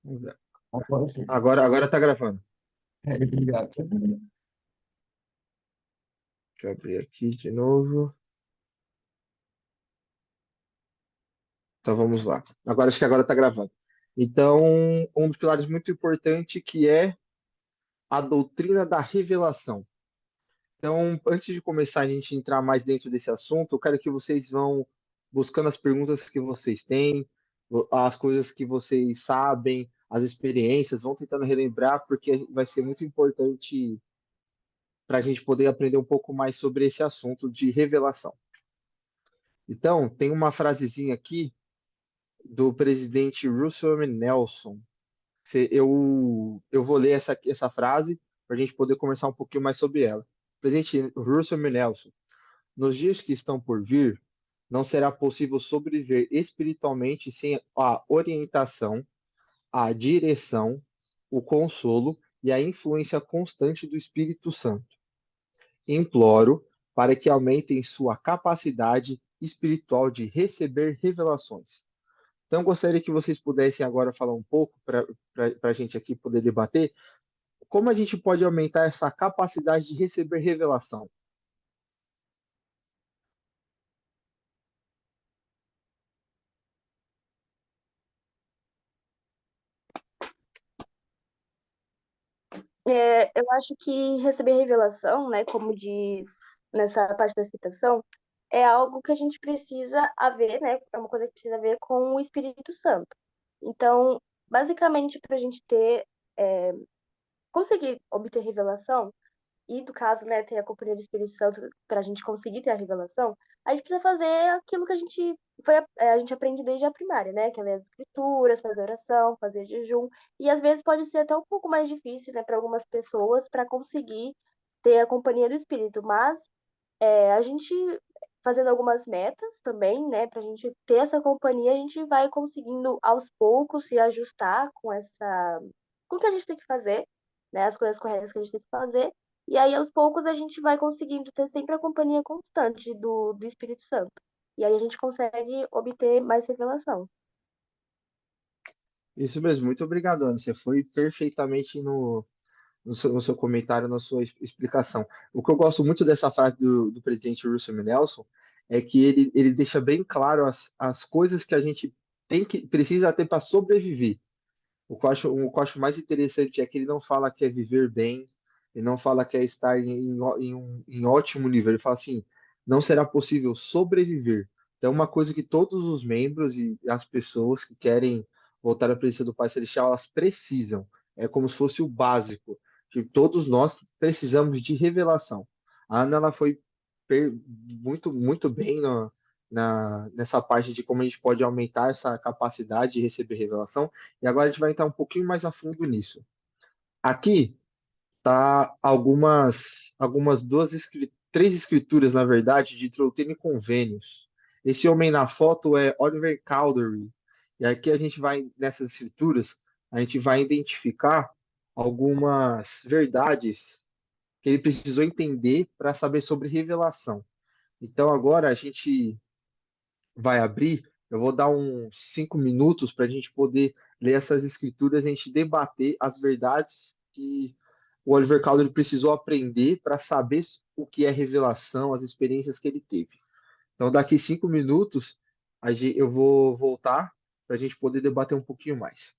Vamos ver. Agora sim. Agora tá gravando. Obrigado. Deixa eu abrir aqui de novo. Então vamos lá. Agora acho que agora tá gravando. Então, um dos pilares muito importante que é a doutrina da revelação. Então, antes de começar a gente entrar mais dentro desse assunto, eu quero que vocês vão buscando as perguntas que vocês têm, as coisas que vocês sabem, as experiências, vão tentando relembrar, porque vai ser muito importante para a gente poder aprender um pouco mais sobre esse assunto de revelação. Então, tem uma frasezinha aqui do presidente Russell M. Nelson. Eu vou ler essa frase para a gente poder conversar um pouquinho mais sobre ela. Presidente Russell M. Nelson. Nos dias que estão por vir, não será possível sobreviver espiritualmente sem a orientação, a direção, o consolo e a influência constante do Espírito Santo. Imploro para que aumentem sua capacidade espiritual de receber revelações. Então, eu gostaria que vocês pudessem agora falar um pouco para a gente aqui poder debater como a gente pode aumentar essa capacidade de receber revelação. Eu acho que receber revelação, né, como diz nessa parte da citação, é algo que a gente precisa haver, né, é uma coisa que precisa ver com o Espírito Santo. Então, basicamente, para a gente conseguir obter revelação, e do caso, né, ter a companhia do Espírito Santo para a gente conseguir ter a revelação, a gente precisa fazer aquilo que a gente aprende desde a primária, né, que é ler as escrituras, fazer oração, fazer jejum, e às vezes pode ser até um pouco mais difícil, né, para algumas pessoas para conseguir ter a companhia do Espírito, mas a gente fazendo algumas metas também, né, para a gente ter essa companhia, a gente vai conseguindo aos poucos se ajustar com o que a gente tem que fazer, né, as coisas corretas que a gente tem que fazer. E aí, aos poucos, a gente vai conseguindo ter sempre a companhia constante do Espírito Santo. E aí a gente consegue obter mais revelação. Isso mesmo, muito obrigado, Ana. Você foi perfeitamente no seu comentário, na sua explicação. O que eu gosto muito dessa frase do presidente Russell M. Nelson é que ele deixa bem claro as coisas que a gente precisa ter para sobreviver. O que eu acho mais interessante é que ele não fala que é viver bem, ele não fala que é estar em ótimo nível, ele fala assim, não será possível sobreviver. Então, é uma coisa que todos os membros e as pessoas que querem voltar à presença do Pai Celestial, elas precisam. É como se fosse o básico, que todos nós precisamos de revelação. A Ana, ela foi muito, muito bem nessa parte de como a gente pode aumentar essa capacidade de receber revelação. E agora a gente vai entrar um pouquinho mais a fundo nisso. Aqui tá algumas três escrituras, na verdade, de Trouxtene Convênios. Esse homem na foto é Oliver Cowdery. E aqui a gente vai, nessas escrituras, a gente vai identificar algumas verdades que ele precisou entender para saber sobre revelação. Então agora a gente vai abrir, eu vou dar uns 5 minutos para a gente poder ler essas escrituras e a gente debater as verdades que o Oliver Cowdery precisou aprender para saber o que é revelação, as experiências que ele teve. Então, daqui 5 minutos, eu vou voltar para a gente poder debater um pouquinho mais.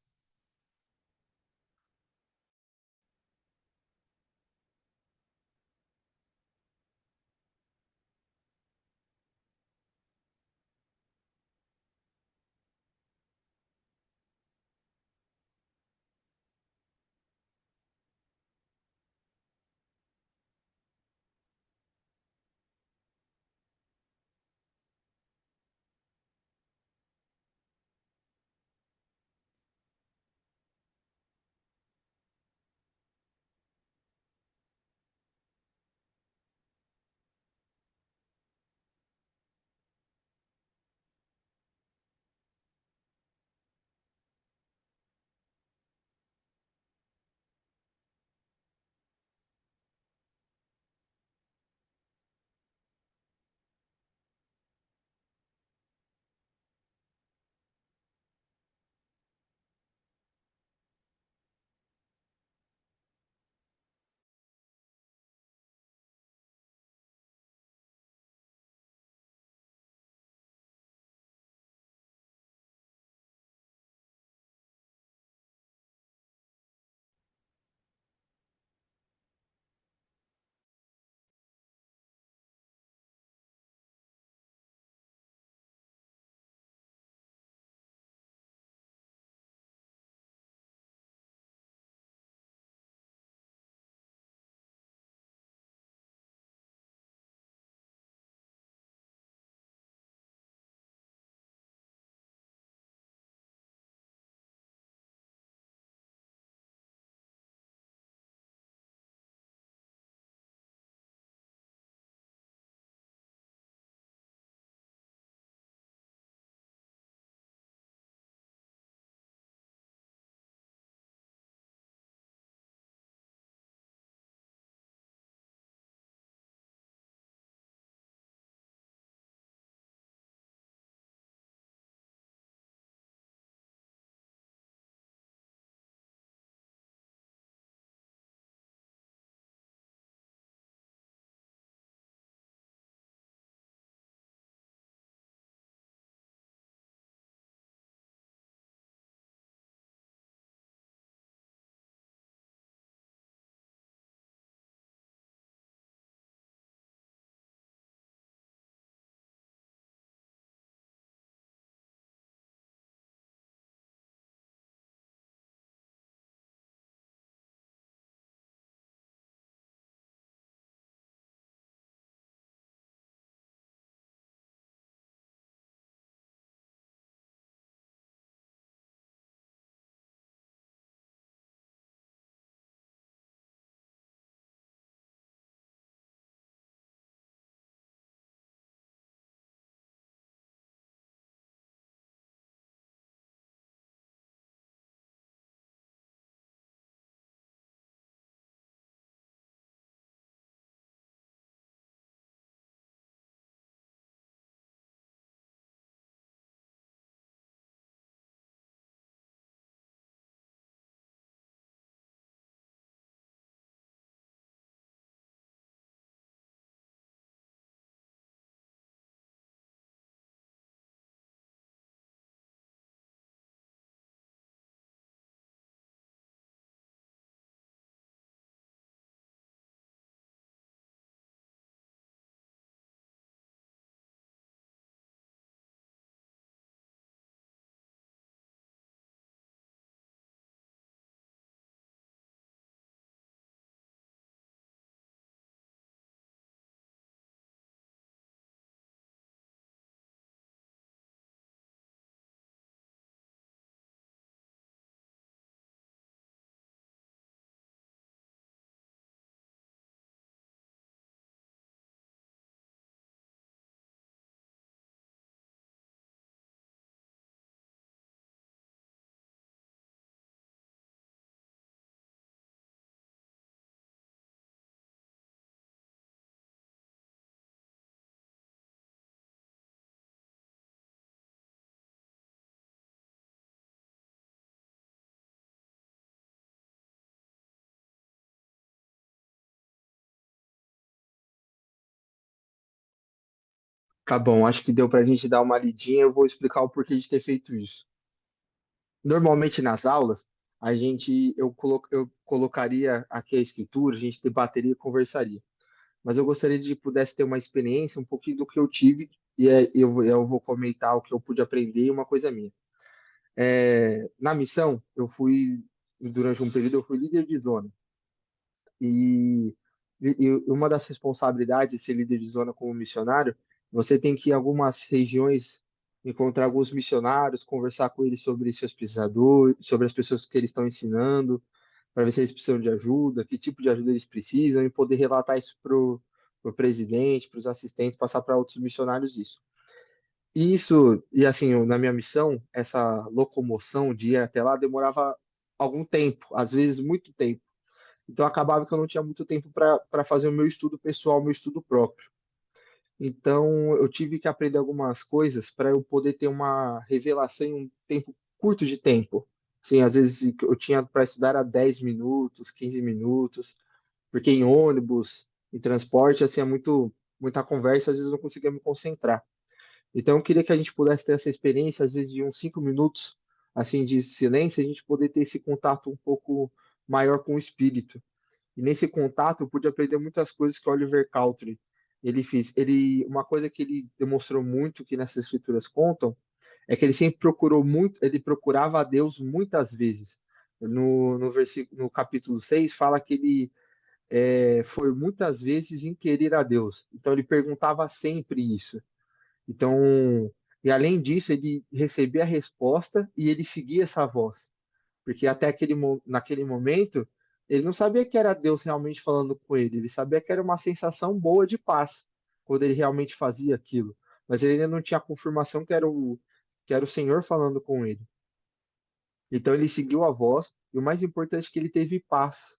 Tá bom, acho que deu para a gente dar uma lidinha. Eu vou explicar o porquê de ter feito isso. Normalmente nas aulas, eu colocaria aqui a escritura, a gente debateria e conversaria. Mas eu gostaria de pudesse ter uma experiência, um pouquinho do que eu tive, e eu vou comentar o que eu pude aprender e uma coisa minha. Na missão, durante um período, eu fui líder de zona. E, e uma das responsabilidades de ser líder de zona como missionário, você tem que ir em algumas regiões, encontrar alguns missionários, conversar com eles sobre seus pesquisadores, sobre as pessoas que eles estão ensinando, para ver se eles precisam de ajuda, que tipo de ajuda eles precisam, e poder relatar isso para o presidente, para os assistentes, passar para outros missionários isso. E assim, na minha missão, essa locomoção de ir até lá demorava algum tempo, às vezes muito tempo. Então acabava que eu não tinha muito tempo para fazer o meu estudo pessoal, o meu estudo próprio. Então eu tive que aprender algumas coisas para eu poder ter uma revelação em um tempo curto de tempo. Sim, às vezes eu tinha para estudar a 10 minutos, 15 minutos, porque em ônibus, em transporte, assim, é muita conversa, às vezes eu não conseguia me concentrar. Então eu queria que a gente pudesse ter essa experiência, às vezes de uns 5 minutos, assim, de silêncio, a gente poder ter esse contato um pouco maior com o espírito. E nesse contato eu pude aprender muitas coisas que o Oliver Cowdery ele fez. Uma coisa que ele demonstrou muito que nessas escrituras contam é que ele sempre procurou muito, ele procurava a Deus muitas vezes. No capítulo 6 fala que ele foi muitas vezes em querer a Deus. Então ele perguntava sempre isso. Então, e além disso, ele recebia a resposta e ele seguia essa voz. Porque até naquele momento, ele não sabia que era Deus realmente falando com ele, ele sabia que era uma sensação boa de paz, quando ele realmente fazia aquilo. Mas ele ainda não tinha a confirmação que era o Senhor falando com ele. Então ele seguiu a voz, e o mais importante é que ele teve paz.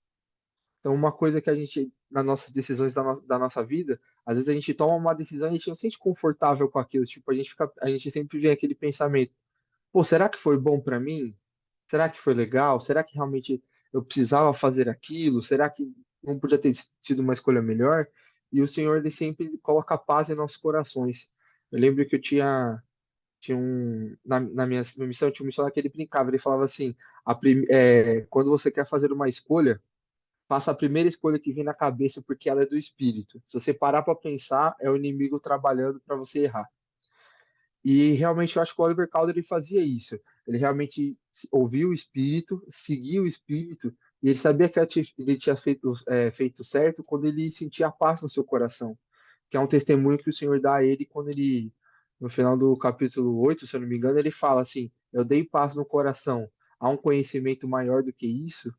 Então, uma coisa que a gente, nas nossas decisões da nossa vida, às vezes a gente toma uma decisão e a gente não se sente confortável com aquilo. Tipo, a gente sempre vem aquele pensamento: pô, será que foi bom para mim? Será que foi legal? Será que realmente eu precisava fazer aquilo? Será que não podia ter tido uma escolha melhor? E o Senhor, ele sempre coloca paz em nossos corações. Eu lembro que na minha missão, tinha um missionário que ele brincava, ele falava assim: quando você quer fazer uma escolha, faça a primeira escolha que vem na cabeça, porque ela é do Espírito. Se você parar para pensar, é o inimigo trabalhando para você errar. E realmente eu acho que o Oliver Calder ele fazia isso. Ele realmente ouvia o espírito, seguia o espírito, e ele sabia que ele tinha feito certo quando ele sentia a paz no seu coração. Que é um testemunho que o Senhor dá a ele quando ele, no final do capítulo 8 se eu não me engano, ele fala assim: eu dei paz no coração. Há um conhecimento maior do que isso?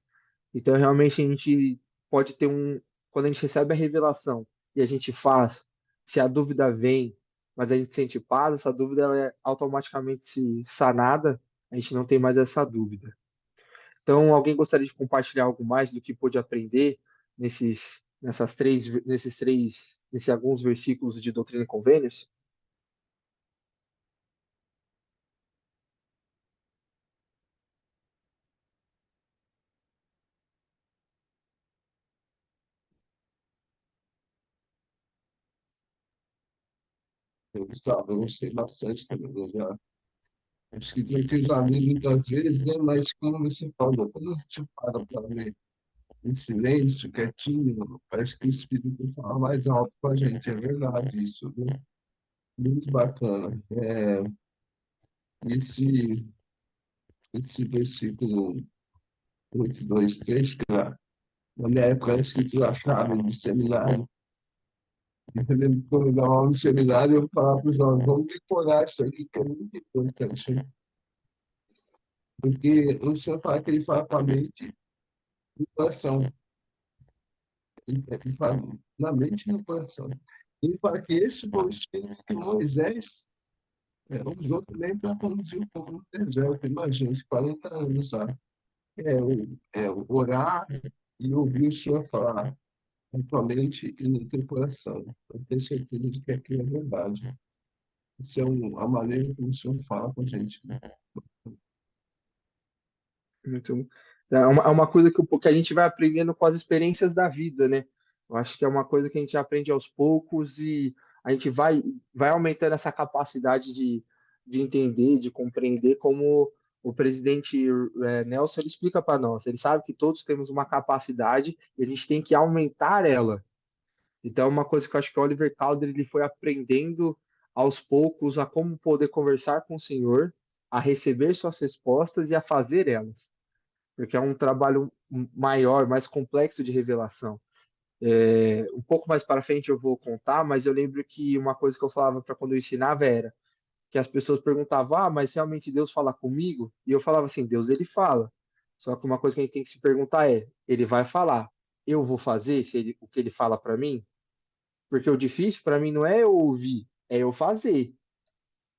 Então, realmente, a gente pode ter quando a gente recebe a revelação e a gente faz, se a dúvida vem, mas a gente sente paz, essa dúvida ela é automaticamente sanada, a gente não tem mais essa dúvida. Então, alguém gostaria de compartilhar algo mais do que pôde aprender nesses alguns versículos de Doutrina e Convênios? Eu gostei bastante também. Eu já acho que tem que usar muitas vezes, né? Mas como você falou, quando a gente para para ler em silêncio, quietinho, parece que o Espírito fala mais alto com a gente. É verdade isso, viu? Muito bacana. Esse, esse versículo 8:2-3, que na minha época era escritura chave de seminário. Eu lembro que quando eu dava aula no seminário, eu falava para os jovens, vamos decorar isso aqui, que é muito importante, né? Porque o senhor fala que ele fala com a mente e o coração. Ele fala na mente e no coração. Ele fala que esse foi o espírito que Moisés usou também para conduzir o povo no deserto. Imagina, uns 40 anos, sabe? O orar e ouvir o senhor falar na tua mente e no teu coração. Eu tenho certeza de que aquilo é verdade. Isso é a maneira como o senhor fala com a gente, né? Muito, é uma coisa que a gente vai aprendendo com as experiências da vida, né? Eu acho que é uma coisa que a gente aprende aos poucos e a gente vai aumentando essa capacidade de entender, de compreender como o presidente Nelson ele explica para nós. Ele sabe que todos temos uma capacidade e a gente tem que aumentar ela. Então, é uma coisa que eu acho que o Oliver Calder ele foi aprendendo aos poucos a como poder conversar com o Senhor, a receber suas respostas e a fazer elas, porque é um trabalho maior, mais complexo de revelação. Um pouco mais para frente eu vou contar, mas eu lembro que uma coisa que eu falava para quando eu ensinava era que as pessoas perguntavam: ah, mas realmente Deus fala comigo? E eu falava assim: Deus ele fala. Só que uma coisa que a gente tem que se perguntar é: ele vai falar, eu vou fazer o que ele fala para mim? Porque o difícil para mim não é eu ouvir, é eu fazer.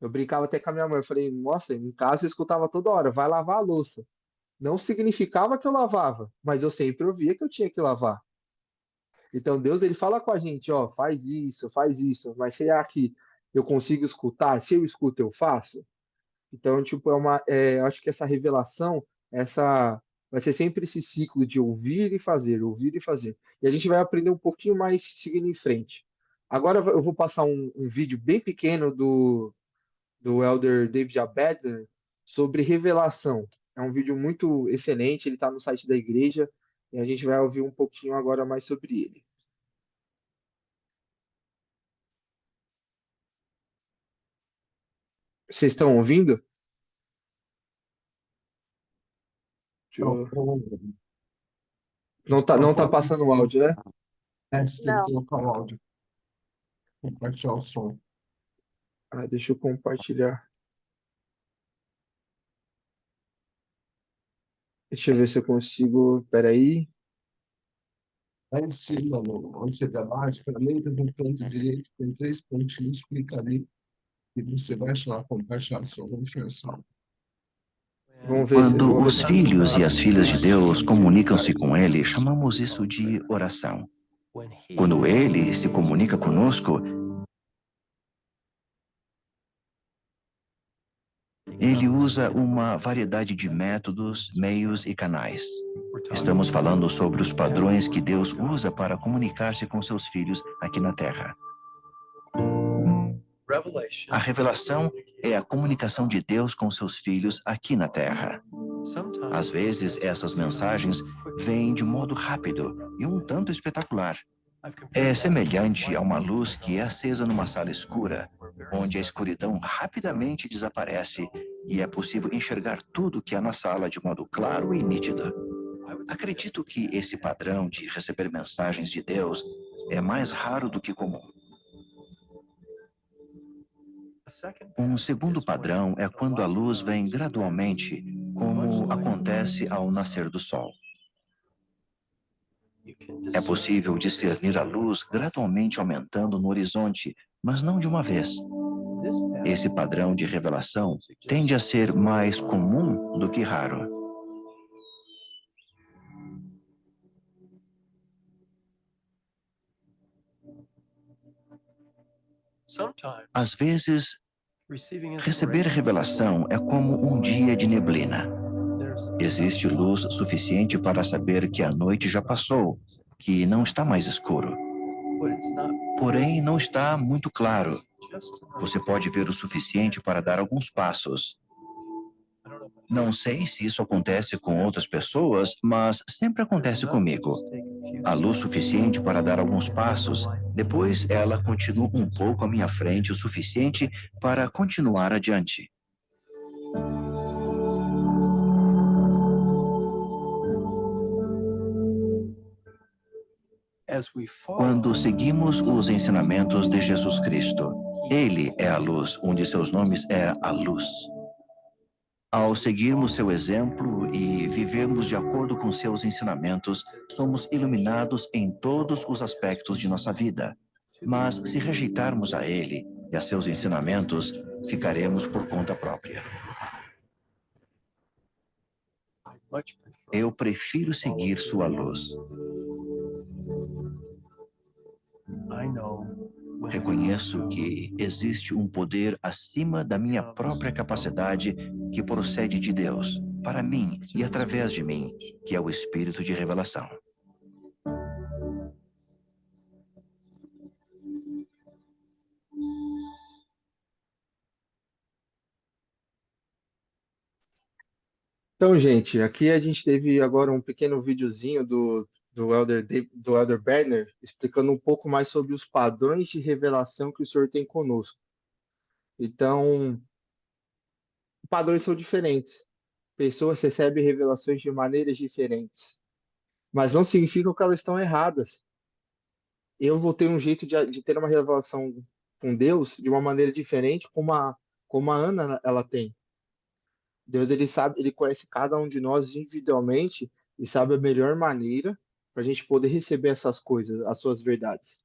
Eu brincava até com a minha mãe, eu falei: nossa, em casa eu escutava toda hora, vai lavar a louça. Não significava que eu lavava, mas eu sempre ouvia que eu tinha que lavar. Então Deus ele fala com a gente, ó, faz isso, mas será que eu consigo escutar? Se eu escuto, eu faço? Então, tipo, eu acho que essa revelação, essa vai ser sempre esse ciclo de ouvir e fazer, ouvir e fazer. E a gente vai aprender um pouquinho mais seguindo em frente. Agora eu vou passar um vídeo bem pequeno do Elder David Abedner sobre revelação. É um vídeo muito excelente, ele está no site da igreja, e a gente vai ouvir um pouquinho agora mais sobre ele. Vocês estão ouvindo? Então, Não tá passando o áudio, né? você tem que Não. colocar o áudio, compartilhar o som. Ah, deixa eu compartilhar. Deixa eu ver se eu consigo. Peraí. Lá em cima, onde você debate, ferramenta do canto direito, tem 3 pontinhos, clica ali e você vai achar compartilhar o som. Vamos ver só. Quando Vamos ver os se a gente filhos e consegue. as filhas de Deus comunicam-se com Ele, chamamos isso de oração. Quando Ele se comunica conosco, Ele usa uma variedade de métodos, meios e canais. Estamos falando sobre os padrões que Deus usa para comunicar-se com seus filhos aqui na Terra. A revelação é a comunicação de Deus com seus filhos aqui na Terra. Às vezes, essas mensagens vêm de modo rápido e um tanto espetacular. É semelhante a uma luz que é acesa numa sala escura, onde a escuridão rapidamente desaparece e é possível enxergar tudo que há na sala de modo claro e nítido. Acredito que esse padrão de receber mensagens de Deus é mais raro do que comum. Um segundo padrão é quando a luz vem gradualmente, como acontece ao nascer do sol. É possível discernir a luz gradualmente aumentando no horizonte, mas não de uma vez. Esse padrão de revelação tende a ser mais comum do que raro. Às vezes, receber revelação é como um dia de neblina. Existe luz suficiente para saber que a noite já passou, que não está mais escuro. Porém, não está muito claro. Você pode ver o suficiente para dar alguns passos. Não sei se isso acontece com outras pessoas, mas sempre acontece comigo. Há luz suficiente para dar alguns passos, depois ela continua um pouco à minha frente o suficiente para continuar adiante. Quando seguimos os ensinamentos de Jesus Cristo, Ele é a luz, um de seus nomes é a luz. Ao seguirmos seu exemplo e vivermos de acordo com seus ensinamentos, somos iluminados em todos os aspectos de nossa vida. Mas se rejeitarmos a Ele e a seus ensinamentos, ficaremos por conta própria. Eu prefiro seguir sua luz. Reconheço que existe um poder acima da minha própria capacidade que procede de Deus, para mim e através de mim, que é o Espírito de revelação. Então, gente, aqui a gente teve agora um pequeno videozinho do Elder Berner explicando um pouco mais sobre os padrões de revelação que o Senhor tem conosco. Então, padrões são diferentes. Pessoas recebem revelações de maneiras diferentes, mas não significa que elas estão erradas. Eu vou ter um jeito de ter uma revelação com Deus de uma maneira diferente, como a Ana ela tem. Deus ele sabe, ele conhece cada um de nós individualmente e sabe a melhor maneira para a gente poder receber essas coisas, as suas verdades.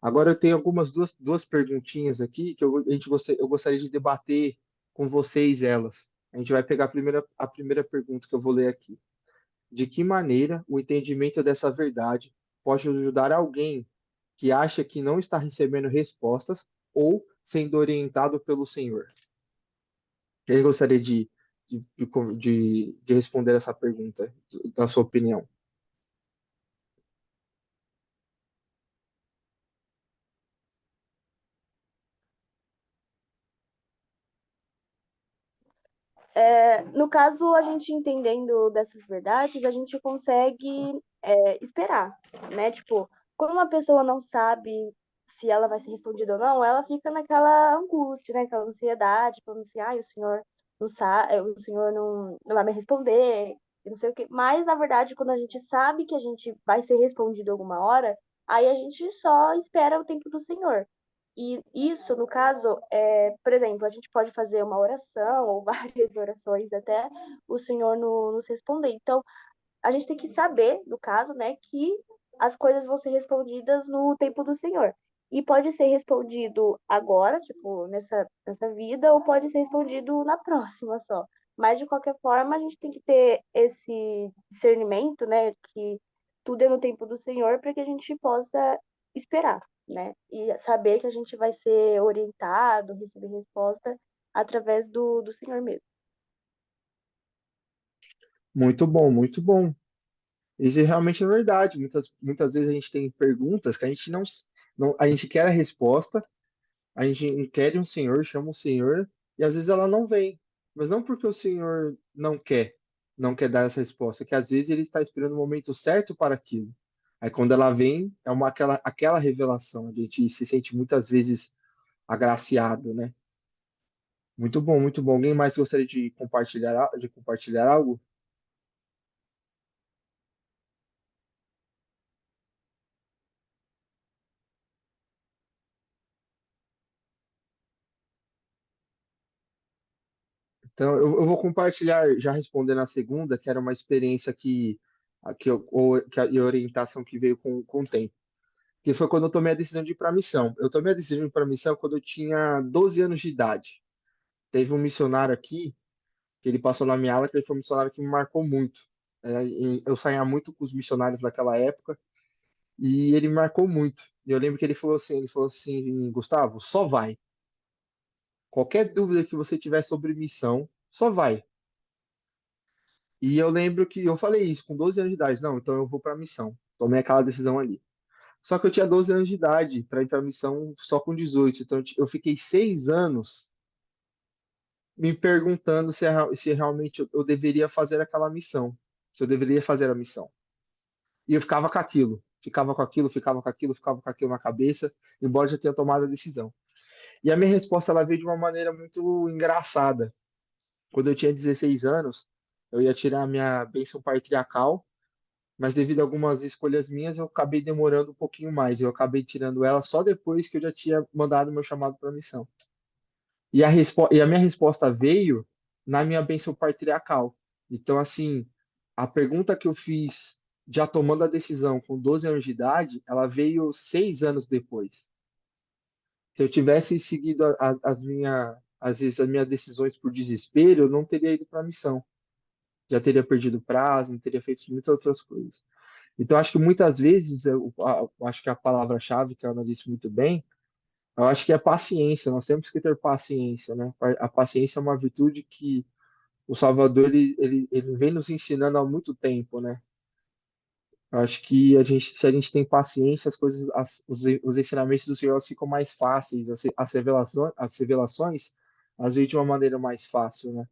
Agora eu tenho duas perguntinhas aqui que eu gostaria de debater com vocês elas. A gente vai pegar a primeira pergunta que eu vou ler aqui. De que maneira o entendimento dessa verdade pode ajudar alguém que acha que não está recebendo respostas ou sendo orientado pelo Senhor? Quem gostaria de responder essa pergunta, da sua opinião? No caso, a gente entendendo dessas verdades, a gente consegue esperar, né? Tipo, quando uma pessoa não sabe se ela vai ser respondida ou não, ela fica naquela angústia, né? Aquela ansiedade, falando assim, o senhor não sabe, o senhor não vai me responder, e não sei o quê. Mas, na verdade, quando a gente sabe que a gente vai ser respondido alguma hora, aí a gente só espera o tempo do Senhor. E isso, no caso, por exemplo, a gente pode fazer uma oração ou várias orações até o Senhor nos responder. Então, a gente tem que saber, no caso, né, que as coisas vão ser respondidas no tempo do Senhor. E pode ser respondido agora, tipo, nessa vida, ou pode ser respondido na próxima só. Mas, de qualquer forma, a gente tem que ter esse discernimento, né, que tudo é no tempo do Senhor, para que a gente possa esperar, né? E saber que a gente vai ser orientado, receber resposta através do Senhor mesmo. Muito bom, muito bom. Isso realmente é verdade. Muitas vezes a gente tem perguntas que a gente não, a gente quer a resposta, a gente quer um Senhor, chama o Senhor, e às vezes ela não vem. Mas não porque o Senhor não quer dar essa resposta, é que às vezes ele está esperando o momento certo para aquilo. Aí quando ela vem, é aquela revelação. A gente se sente muitas vezes agraciado, né? Muito bom, muito bom. Alguém mais gostaria de compartilhar algo? Então, eu vou compartilhar, já respondendo a segunda, que era uma experiência e orientação que veio com o tempo. Que foi quando eu tomei a decisão de ir para a missão. Eu tomei a decisão de ir para a missão quando eu tinha 12 anos de idade. Teve um missionário aqui, que ele passou na minha aula, que ele foi um missionário que me marcou muito. E eu saía muito com os missionários daquela época, e ele me marcou muito. E eu lembro que ele falou assim, Gustavo, só vai. Qualquer dúvida que você tiver sobre missão, só vai. E eu lembro que eu falei isso com 12 anos de idade. Não, então eu vou para a missão. Tomei aquela decisão ali. Só que eu tinha 12 anos de idade para ir para a missão só com 18. Então eu fiquei 6 anos me perguntando se realmente eu deveria fazer aquela missão. Se eu deveria fazer a missão. E eu ficava com aquilo. Ficava com aquilo na cabeça, embora eu já tenha tomado a decisão. E a minha resposta ela veio de uma maneira muito engraçada. Quando eu tinha 16 anos, eu ia tirar a minha bênção patriarcal, mas devido a algumas escolhas minhas, eu acabei demorando um pouquinho mais. Eu acabei tirando ela só depois que eu já tinha mandado meu chamado para a missão. E a minha resposta veio na minha bênção patriarcal. Então, assim, a pergunta que eu fiz já tomando a decisão com 12 anos de idade, ela veio 6 anos depois. Se eu tivesse seguido às vezes, as minhas decisões por desespero, eu não teria ido para a missão. Já teria perdido prazo, não teria feito muitas outras coisas. Então, acho que muitas vezes, eu acho que a palavra-chave que ela disse muito bem, eu acho que é paciência. Nós temos que ter paciência, né? A paciência é uma virtude que o Salvador ele vem nos ensinando há muito tempo, né? Eu acho que se a gente tem paciência, os ensinamentos do Senhor elas ficam mais fáceis, as revelações, às vezes de uma maneira mais fácil, né?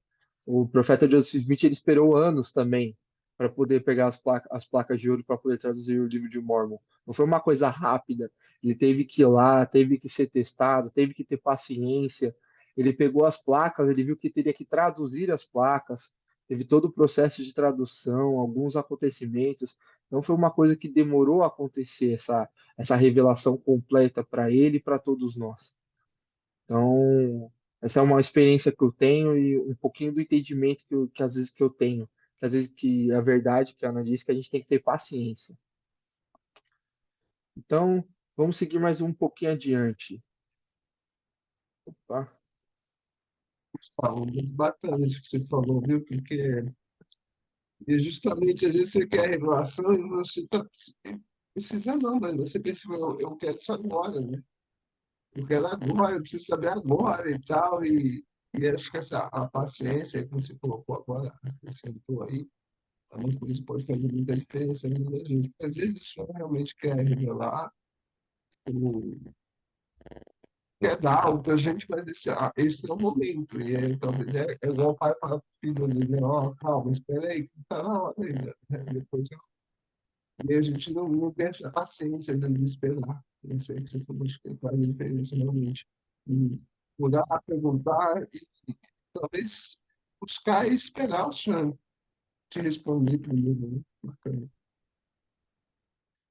O profeta Joseph Smith ele esperou anos também para poder pegar as placas de ouro para poder traduzir o livro de Mórmon. Não foi uma coisa rápida. Ele teve que ir lá, teve que ser testado, teve que ter paciência. Ele pegou as placas, ele viu que teria que traduzir as placas. Teve todo o processo de tradução, alguns acontecimentos. Então foi uma coisa que demorou a acontecer, essa revelação completa para ele e para todos nós. Então, essa é uma experiência que eu tenho e um pouquinho do entendimento que às vezes que eu tenho, que às vezes que a verdade que a Ana disse que a gente tem que ter paciência. Então, vamos seguir mais um pouquinho adiante. Opa. Paulo, muito bacana isso que você falou, viu? Porque justamente às vezes você quer revelação e você está precisa não, mas você pensa, eu quero isso agora, né? Eu quero agora, eu preciso saber agora e tal, e acho que a paciência que você colocou agora, acrescentou aí, também por isso pode fazer muita diferença na vida da gente. Porque às vezes o Senhor realmente quer revelar, o- quer dar algo para a gente, mas esse é o momento. E aí, talvez é igual o pai falar para o filho ali, né? Ó, calma, espera aí, que não está na hora ainda. Né? Depois, e a gente não tem essa paciência de esperar. Isso aí que você falou, acho que faz a diferença realmente. E mudar, perguntar e talvez buscar e esperar o Senhor te responder primeiro. Né? Bacana.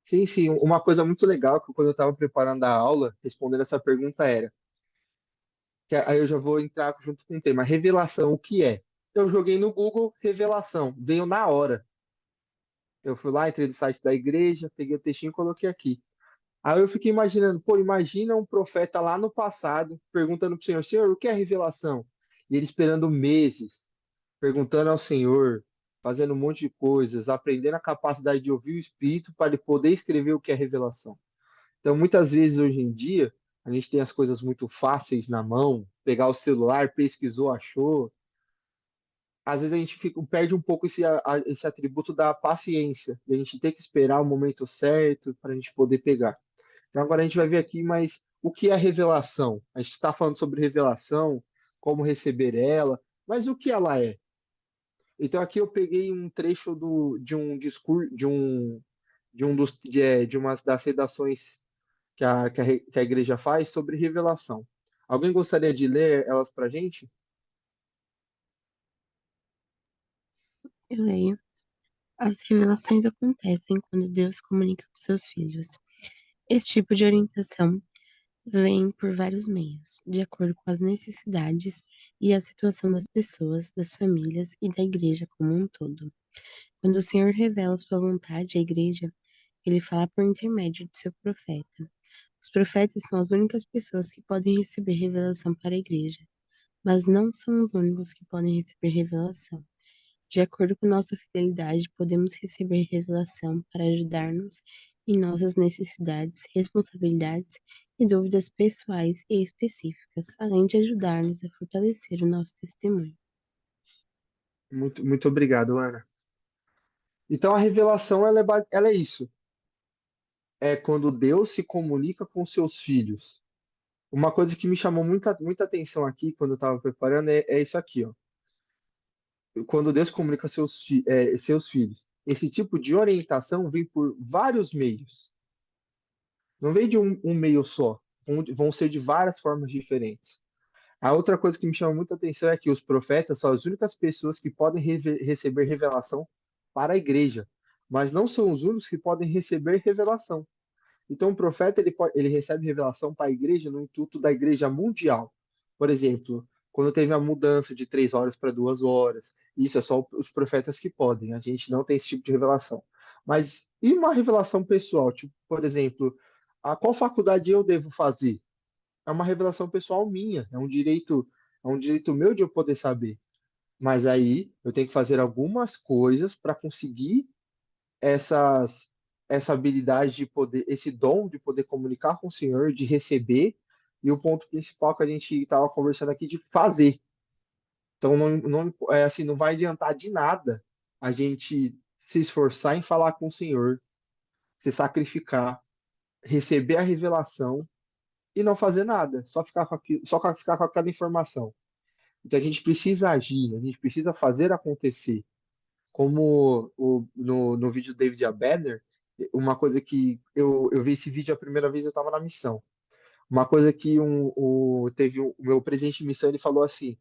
Sim, sim, uma coisa muito legal que quando eu estava preparando a aula, respondendo essa pergunta era, que aí eu já vou entrar junto com o tema, revelação, o que é? Eu joguei no Google, revelação, veio na hora. Eu fui lá, entrei no site da igreja, peguei o textinho e coloquei aqui. Aí eu fiquei imaginando, pô, imagina um profeta lá no passado perguntando para o Senhor, Senhor, o que é revelação? E ele esperando meses, perguntando ao Senhor, fazendo um monte de coisas, aprendendo a capacidade de ouvir o Espírito para ele poder escrever o que é revelação. Então, muitas vezes hoje em dia, a gente tem as coisas muito fáceis na mão, pegar o celular, pesquisou, achou. Às vezes a gente perde um pouco esse atributo da paciência, de a gente ter que esperar o momento certo para a gente poder pegar. Então agora a gente vai ver aqui, mas o que é revelação? A gente está falando sobre revelação, como receber ela, mas o que ela é? Então aqui eu peguei um trecho de um discurso, de uma das redações que a igreja faz sobre revelação. Alguém gostaria de ler elas para a gente? Eu leio. As revelações acontecem quando Deus comunica com seus filhos. Esse tipo de orientação vem por vários meios, de acordo com as necessidades e a situação das pessoas, das famílias e da igreja como um todo. Quando o Senhor revela sua vontade à igreja, ele fala por intermédio de seu profeta. Os profetas são as únicas pessoas que podem receber revelação para a igreja, mas não são os únicos que podem receber revelação. De acordo com nossa fidelidade, podemos receber revelação para ajudar-nos em nossas necessidades, responsabilidades e dúvidas pessoais e específicas, além de ajudar-nos a fortalecer o nosso testemunho. Muito, muito obrigado, Ana. Então a revelação ela é isso. É quando Deus se comunica com seus filhos. Uma coisa que me chamou muita atenção aqui quando eu estava preparando é isso aqui, ó. Quando Deus comunica seus filhos. Esse tipo de orientação vem por vários meios. Não vem de um meio só. Vão ser de várias formas diferentes. A outra coisa que me chama muita atenção é que os profetas são as únicas pessoas que podem receber revelação para a igreja, mas não são os únicos que podem receber revelação. Então, o profeta ele recebe revelação para a igreja no intuito da igreja mundial. Por exemplo, quando teve a mudança de 3 horas para 2 horas, isso é só os profetas que podem, a gente não tem esse tipo de revelação. Mas e uma revelação pessoal? Tipo, por exemplo, a qual faculdade eu devo fazer? É uma revelação pessoal minha, é um direito meu de eu poder saber. Mas aí eu tenho que fazer algumas coisas para conseguir essas, essa habilidade de poder, esse dom de poder comunicar com o Senhor, de receber, e o ponto principal que a gente estava conversando aqui de fazer. Então assim, não vai adiantar de nada a gente se esforçar em falar com o Senhor, se sacrificar, receber a revelação e não fazer nada, só ficar com aquela informação. Então a gente precisa agir, a gente precisa fazer acontecer. Como no vídeo do David Abedner, uma coisa que eu vi esse vídeo a primeira vez eu estava na missão. Uma coisa que o meu presidente de missão ele falou assim,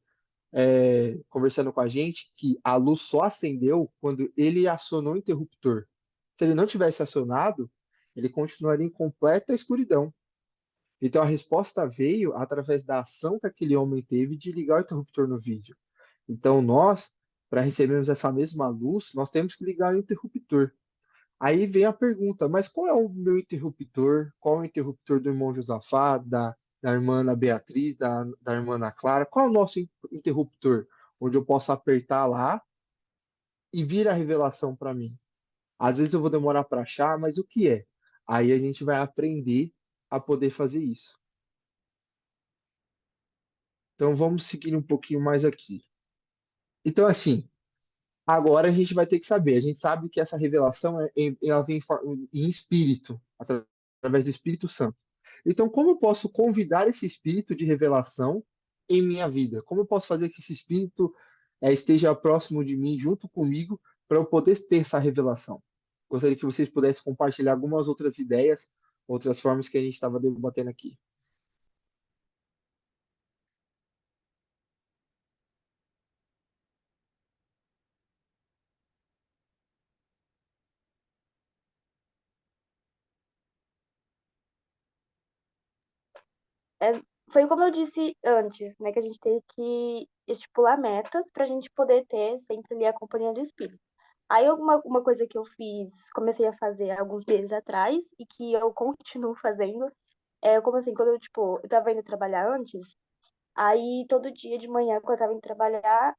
conversando com a gente, que a luz só acendeu quando ele acionou o interruptor. Se ele não tivesse acionado, ele continuaria em completa escuridão. Então a resposta veio através da ação que aquele homem teve de ligar o interruptor no vídeo. Então nós, para recebermos essa mesma luz, nós temos que ligar o interruptor. Aí vem a pergunta, mas qual é o meu interruptor? Qual é o interruptor do irmão Josafá, da irmã Ana Beatriz, da irmã Ana Clara? Qual é o nosso interruptor? Onde eu posso apertar lá e vir a revelação para mim. Às vezes eu vou demorar para achar, mas o que é? Aí a gente vai aprender a poder fazer isso. Então vamos seguir um pouquinho mais aqui. Então, assim, agora a gente vai ter que saber. A gente sabe que essa revelação ela vem em espírito, através do Espírito Santo. Então, como eu posso convidar esse espírito de revelação em minha vida? Como eu posso fazer que esse espírito esteja próximo de mim, junto comigo, para eu poder ter essa revelação? Gostaria que vocês pudessem compartilhar algumas outras ideias, outras formas que a gente estava debatendo aqui. É, foi como eu disse antes, né, que a gente tem que estipular metas para a gente poder ter sempre ali a companhia do espírito. Aí uma coisa que eu fiz, comecei a fazer alguns meses atrás e que eu continuo fazendo, como assim, quando eu, tipo, eu tava indo trabalhar antes, aí todo dia de manhã, quando eu tava indo trabalhar,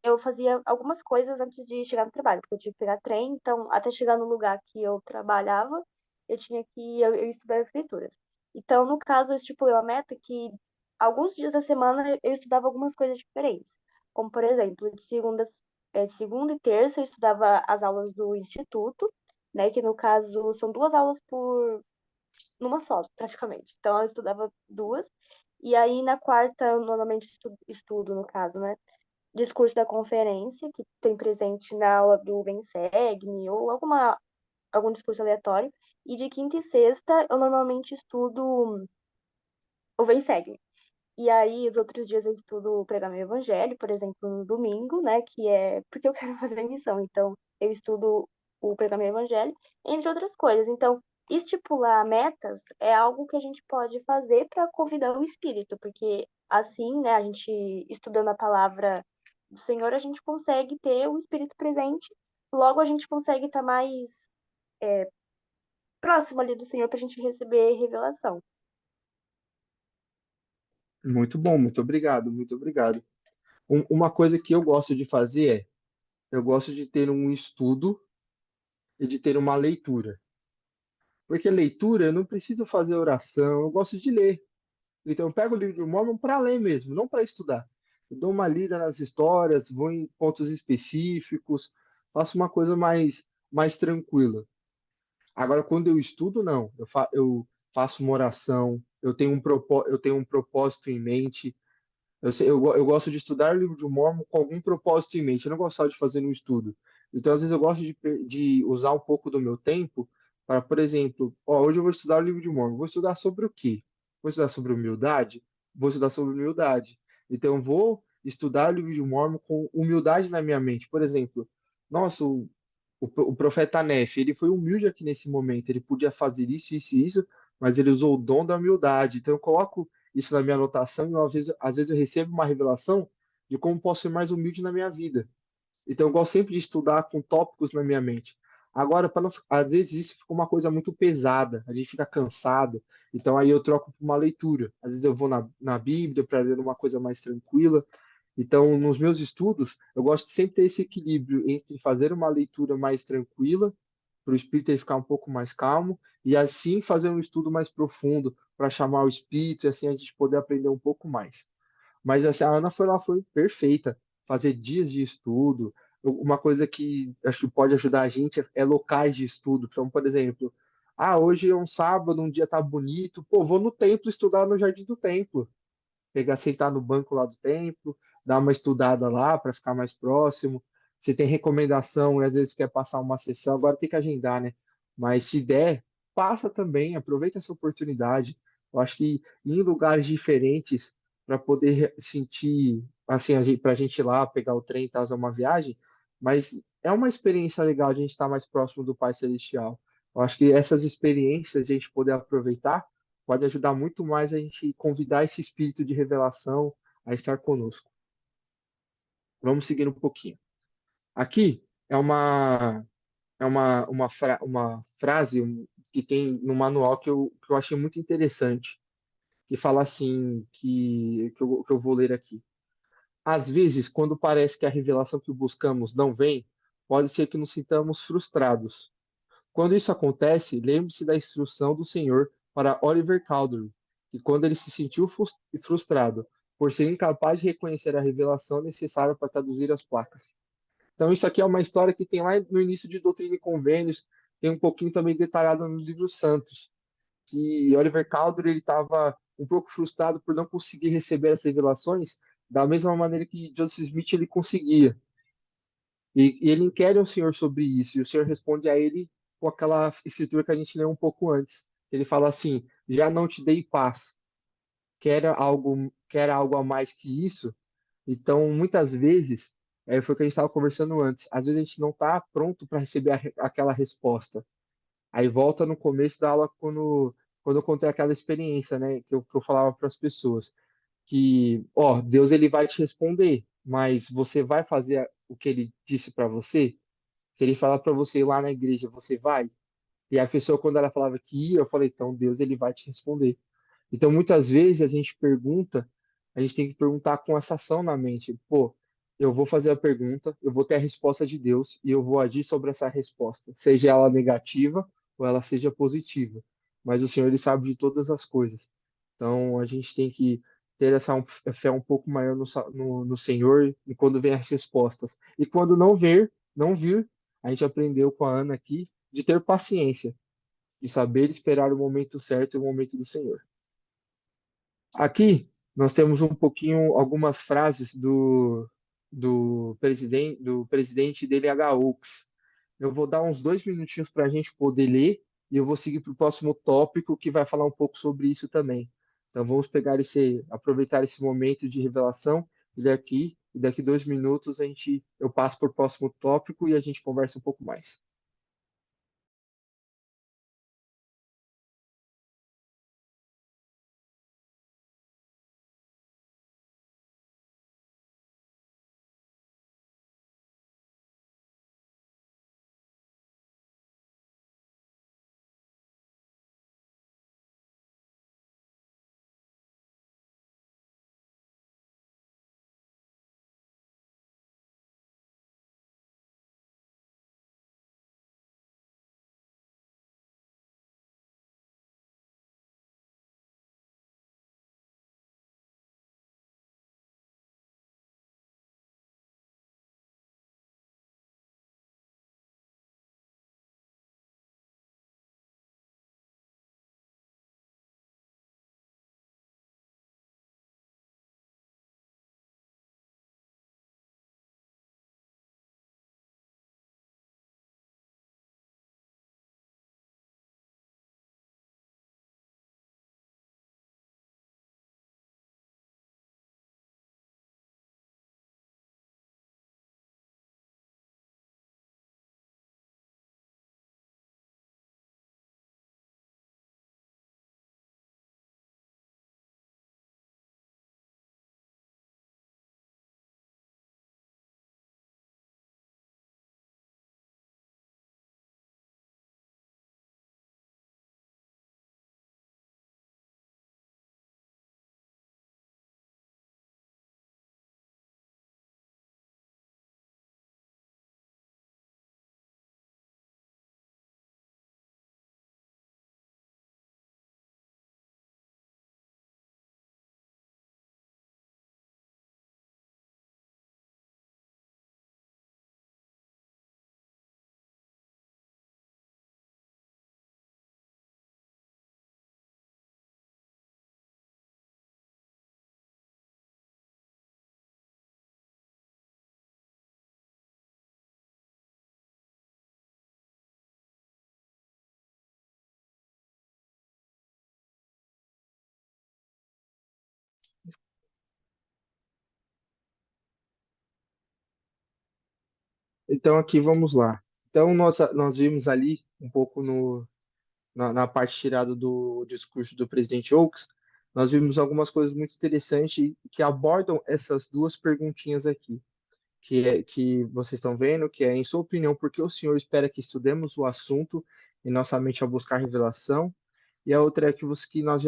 eu fazia algumas coisas antes de chegar no trabalho, porque eu tinha que pegar trem, então até chegar no lugar que eu trabalhava, eu tinha que eu estudar as escrituras. Então, no caso, eu estipulei uma meta que alguns dias da semana eu estudava algumas coisas diferentes. Como, por exemplo, de segunda e terça eu estudava as aulas do instituto, né, que no caso são duas aulas por numa só, praticamente. Então eu estudava duas. E aí na quarta eu normalmente estudo no caso, né? Discurso da conferência, que tem presente na aula do Vem Segue-me, ou algum discurso aleatório. E de quinta e sexta, eu normalmente estudo o Vem Segue-me. E aí, os outros dias eu estudo pregar meu evangelho, por exemplo, no domingo, né, que é porque eu quero fazer missão. Então, eu estudo o pregar meu evangelho, entre outras coisas. Então, estipular metas é algo que a gente pode fazer para convidar o espírito, porque assim, né, a gente estudando a palavra do Senhor, a gente consegue ter o espírito presente, logo a gente consegue estar mais próximo ali do Senhor para a gente receber revelação. Muito bom, muito obrigado, muito obrigado. Uma coisa que eu gosto de fazer eu gosto de ter um estudo e de ter uma leitura. Porque leitura, eu não preciso fazer oração, eu gosto de ler. Então, eu pego o livro de Mormon para ler mesmo, não para estudar. Eu dou uma lida nas histórias, vou em pontos específicos, faço uma coisa mais tranquila. Agora, quando eu estudo, não. Eu faço uma oração, eu tenho um propósito em mente. Eu gosto de estudar o livro de Mormon com algum propósito em mente. Eu não gosto de fazer um estudo. Então, às vezes, eu gosto de usar um pouco do meu tempo para, por exemplo, hoje eu vou estudar o livro de Mormon. Vou estudar sobre o quê? Vou estudar sobre humildade? Vou estudar sobre humildade. Então, eu vou estudar o livro de Mormon com humildade na minha mente. Por exemplo, nossa, o profeta Nefe, ele foi humilde aqui nesse momento. Ele podia fazer isso, isso e isso, mas ele usou o dom da humildade. Então, eu coloco isso na minha anotação e às vezes eu recebo uma revelação de como posso ser mais humilde na minha vida. Então eu gosto sempre de estudar com tópicos na minha mente. Agora, às vezes isso fica uma coisa muito pesada, a gente fica cansado, então aí eu troco por uma leitura. Às vezes eu vou na Bíblia para ler uma coisa mais tranquila. Então, nos meus estudos, eu gosto de sempre ter esse equilíbrio entre fazer uma leitura mais tranquila, para o espírito ele ficar um pouco mais calmo, e assim fazer um estudo mais profundo, para chamar o espírito e assim a gente poder aprender um pouco mais. Mas assim, a Ana foi perfeita, fazer dias de estudo. Uma coisa que acho que pode ajudar a gente é locais de estudo. Então, por exemplo, hoje é um sábado, um dia tá bonito, pô, vou no templo estudar no jardim do templo. Pegar, sentar no banco lá do templo, dá uma estudada lá para ficar mais próximo. Você tem recomendação e às vezes quer passar uma sessão, agora tem que agendar, né? Mas se der, passa também, aproveita essa oportunidade. Eu acho que ir em lugares diferentes para poder sentir, assim, para a gente ir lá, pegar o trem e tal, é uma viagem, mas é uma experiência legal de a gente estar mais próximo do Pai Celestial. Eu acho que essas experiências, a gente poder aproveitar, pode ajudar muito mais a gente convidar esse espírito de revelação a estar conosco. Vamos seguir um pouquinho. Aqui uma frase que tem no manual que eu achei muito interessante, que fala assim, que eu vou ler aqui. Às vezes, quando parece que a revelação que buscamos não vem, pode ser que nos sintamos frustrados. Quando isso acontece, lembre-se da instrução do Senhor para Oliver Cowdery, que quando ele se sentiu frustrado por ser incapaz de reconhecer a revelação necessária para traduzir as placas. Então, isso aqui é uma história que tem lá no início de Doutrina e Convênios, tem um pouquinho também detalhado no livro Santos, que Oliver Cowdery ele estava um pouco frustrado por não conseguir receber as revelações da mesma maneira que Joseph Smith ele conseguia. E ele inquere o Senhor sobre isso, e o Senhor responde a ele com aquela escritura que a gente leu um pouco antes. Ele fala assim: já não te dei paz, quer algo a mais que isso? Então, muitas vezes, foi o que a gente estava conversando antes, às vezes a gente não está pronto para receber aquela resposta. Aí volta no começo da aula, quando eu contei aquela experiência, né, que eu falava para as pessoas que, ó, Deus ele vai te responder, mas você vai fazer o que ele disse para você? Se ele falar para você ir lá na igreja, você vai? E a pessoa, quando ela falava que ia, eu falei, então Deus ele vai te responder. Então, muitas vezes a gente pergunta, a gente tem que perguntar com essa ação na mente. Pô, eu vou fazer a pergunta, eu vou ter a resposta de Deus e eu vou agir sobre essa resposta, seja ela negativa ou ela seja positiva. Mas o Senhor ele sabe de todas as coisas. Então, a gente tem que ter essa fé um pouco maior no Senhor e quando vem as respostas. E quando não vir, a gente aprendeu com a Ana aqui de ter paciência e saber esperar o momento certo e o momento do Senhor. Aqui nós temos um pouquinho algumas frases do presidente dele, H. Oaks. Eu vou dar uns 2 minutinhos para a gente poder ler e eu vou seguir para o próximo tópico que vai falar um pouco sobre isso também. Então vamos aproveitar esse momento de revelação e daqui 2 minutos eu passo para o próximo tópico e a gente conversa um pouco mais. Então aqui vamos lá. Então nós vimos ali um pouco na parte tirada do discurso do presidente Oaks, nós vimos algumas coisas muito interessantes que abordam essas duas perguntinhas aqui, que vocês estão vendo, que é, em sua opinião, por que o senhor espera que estudemos o assunto em nossa mente ao buscar revelação? E a outra é que nós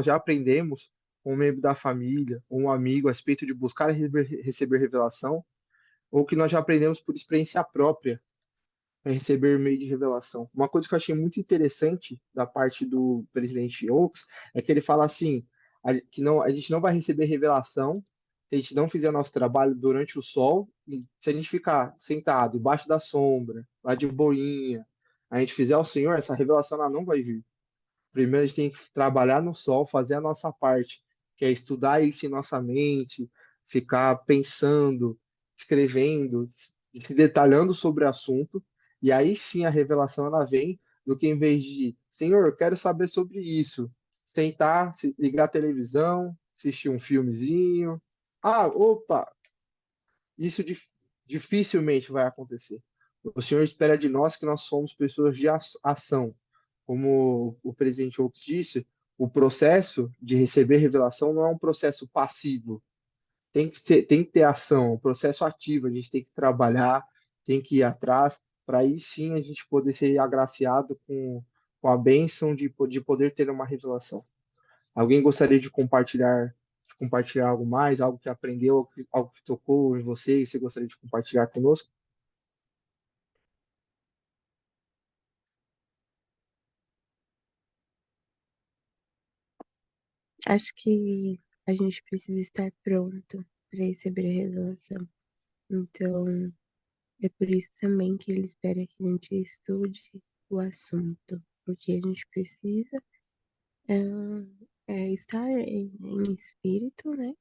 já aprendemos com um membro da família, ou um amigo, a respeito de buscar e receber revelação, ou que nós já aprendemos por experiência própria para receber meio de revelação. Uma coisa que eu achei muito interessante da parte do presidente Oaks é que ele fala assim, que não, a gente não vai receber revelação se a gente não fizer nosso trabalho durante o sol, e se a gente ficar sentado embaixo da sombra, lá de boinha, a gente fizer o Senhor, essa revelação ela não vai vir. Primeiro, a gente tem que trabalhar no sol, fazer a nossa parte, que é estudar isso em nossa mente, ficar pensando, escrevendo, se detalhando sobre o assunto, e aí sim a revelação ela vem do que em vez de, Senhor, eu quero saber sobre isso, sentar, ligar a televisão, assistir um filmezinho. Ah, opa, isso dificilmente vai acontecer. O Senhor espera de nós que nós somos pessoas de ação. Como o presidente Oaks disse, o processo de receber revelação não é um processo passivo. Tem que ter ação, um processo ativo. A gente tem que trabalhar, tem que ir atrás, para aí sim a gente poder ser agraciado com a bênção de poder ter uma revelação. Alguém gostaria de compartilhar algo mais, algo que aprendeu, algo que tocou em você e você gostaria de compartilhar conosco? Acho que a gente precisa estar pronto para receber a revelação. Então, é por isso também que ele espera que a gente estude o assunto, porque a gente precisa estar em espírito, né?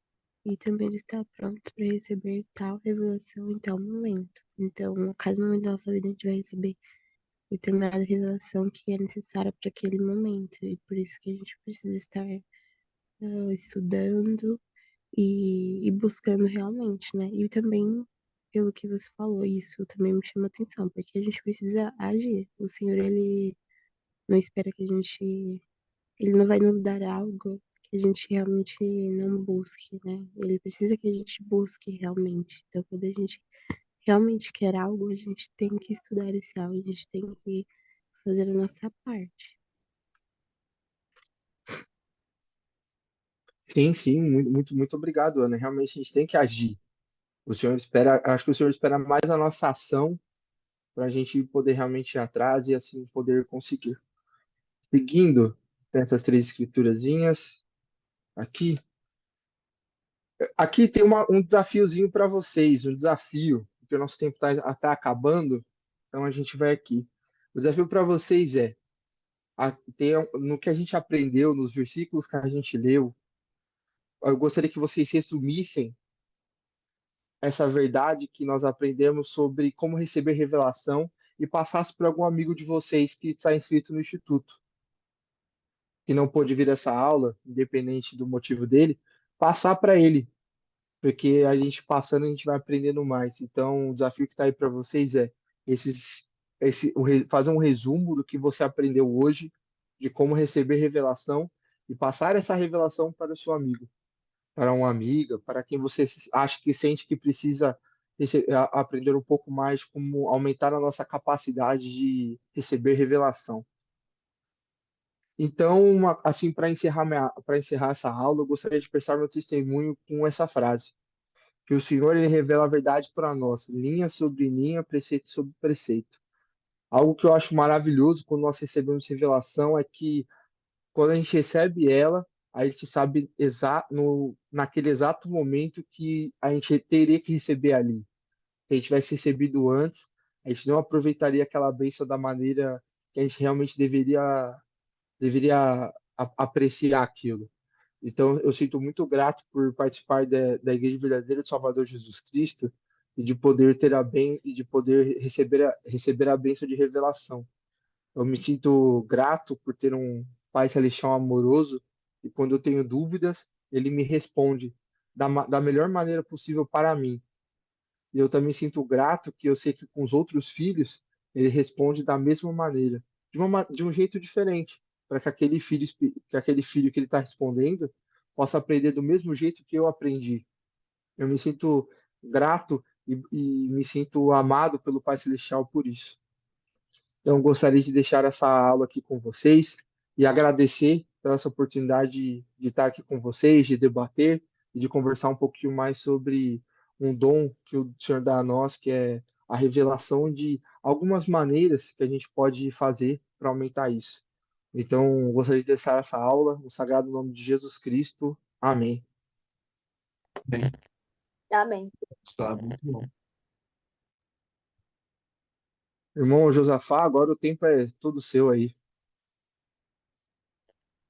E também estar pronto para receber tal revelação em tal momento. Então, a cada momento da nossa vida, a gente vai receber determinada revelação que é necessária para aquele momento. E por isso que a gente precisa estar estudando e buscando realmente, né? E também, pelo que você falou, isso também me chama atenção, porque a gente precisa agir. O Senhor, ele não espera que a gente. Ele não vai nos dar algo que a gente realmente não busque, né? Ele precisa que a gente busque realmente. Então, quando a gente realmente quer algo, a gente tem que estudar esse algo, a gente tem que fazer a nossa parte. Sim, sim, muito obrigado, Ana. Realmente a gente tem que agir. O Senhor espera, acho que o Senhor espera mais a nossa ação para a gente poder realmente ir atrás e assim poder conseguir. Seguindo essas três escriturazinhas, aqui, aqui tem um desafiozinho para vocês, um desafio, porque o nosso tempo está acabando, então a gente vai aqui. O desafio para vocês é, no que a gente aprendeu, nos versículos que a gente leu, eu gostaria que vocês resumissem essa verdade que nós aprendemos sobre como receber revelação e passasse para algum amigo de vocês que está inscrito no Instituto, que não pôde vir essa aula, independente do motivo dele, passar para ele, porque a gente passando a gente vai aprendendo mais. Então, o desafio que está aí para vocês é esses, fazer um resumo do que você aprendeu hoje, de como receber revelação e passar essa revelação para o seu amigo, para uma amiga, para quem você acha que sente que precisa aprender um pouco mais como aumentar a nossa capacidade de receber revelação. Então, assim, para encerrar essa aula, eu gostaria de prestar meu testemunho com essa frase: que o Senhor ele revela a verdade para nós, linha sobre linha, preceito sobre preceito. Algo que eu acho maravilhoso quando nós recebemos revelação é que quando a gente recebe ela, a gente sabe naquele exato momento que a gente teria que receber ali. Se a gente tivesse recebido antes, a gente não aproveitaria aquela bênção da maneira que a gente realmente deveria apreciar aquilo. Então, eu sinto muito grato por participar da Igreja Verdadeira do Salvador Jesus Cristo e de poder ter e de poder receber a bênção de revelação. Eu me sinto grato por ter um Pai Celestial amoroso e quando eu tenho dúvidas, ele me responde da melhor maneira possível para mim. E eu também sinto grato que eu sei que com os outros filhos ele responde da mesma maneira, de um jeito diferente, para que aquele filho que ele está respondendo possa aprender do mesmo jeito que eu aprendi. Eu me sinto grato e me sinto amado pelo Pai Celestial por isso. Então, gostaria de deixar essa aula aqui com vocês e agradecer pela essa oportunidade de estar aqui com vocês, de debater e de conversar um pouquinho mais sobre um dom que o Senhor dá a nós, que é a revelação de algumas maneiras que a gente pode fazer para aumentar isso. Então, gostaria de deixar essa aula no sagrado nome de Jesus Cristo. Amém. Bem, Amém. Gustavo, muito bom. Irmão Josafá, agora o tempo é todo seu aí.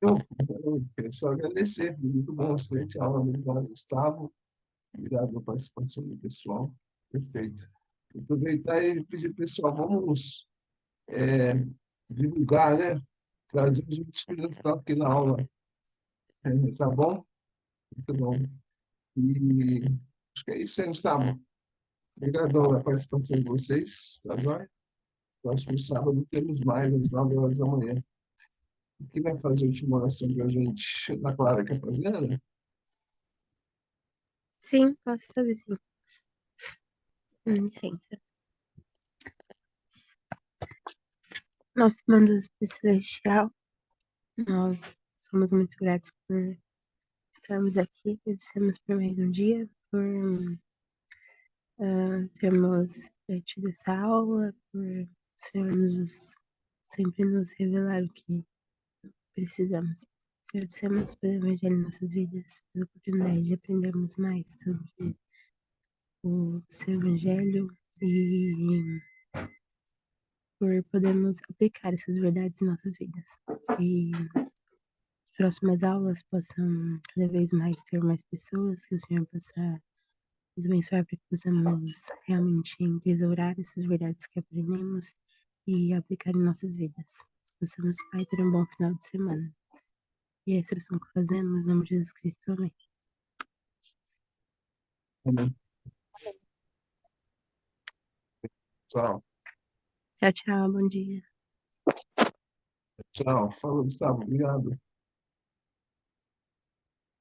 Eu quero só agradecer, muito bom, excelente aula, obrigado, Gustavo, obrigado pela participação do pessoal, perfeito. Aproveitar e pedir, pessoal, vamos divulgar, né? Trazer os Espírito Santo aqui na aula, tá bom? Muito bom. E acho que é isso aí, Gustavo. Obrigadão pela participação de vocês, tá bom? Próximo sábado temos mais, às 9 horas da manhã. Quem vai fazer a última oração para a gente? A Clara quer fazer, né? Sim, posso fazer sim. Licença. Nosso mando celestial, nós somos muito gratos por estarmos aqui, agradecemos por mais um dia, por termos tido essa aula, por o Senhor sempre nos revelar o que precisamos. Agradecemos pelo Evangelho em nossas vidas, pela oportunidade de aprendermos mais sobre o seu Evangelho e por podermos aplicar essas verdades em nossas vidas. Que as próximas aulas possam cada vez mais ter mais pessoas, que o Senhor possa nos abençoar para que possamos realmente entesourar essas verdades que aprendemos e aplicar em nossas vidas. Possamos, Pai, ter um bom final de semana. E a instrução que fazemos, em nome de Jesus Cristo, amém. Amém. Tchau. Tchau, tchau, bom dia. Tchau. Fala, Gustavo. Obrigado.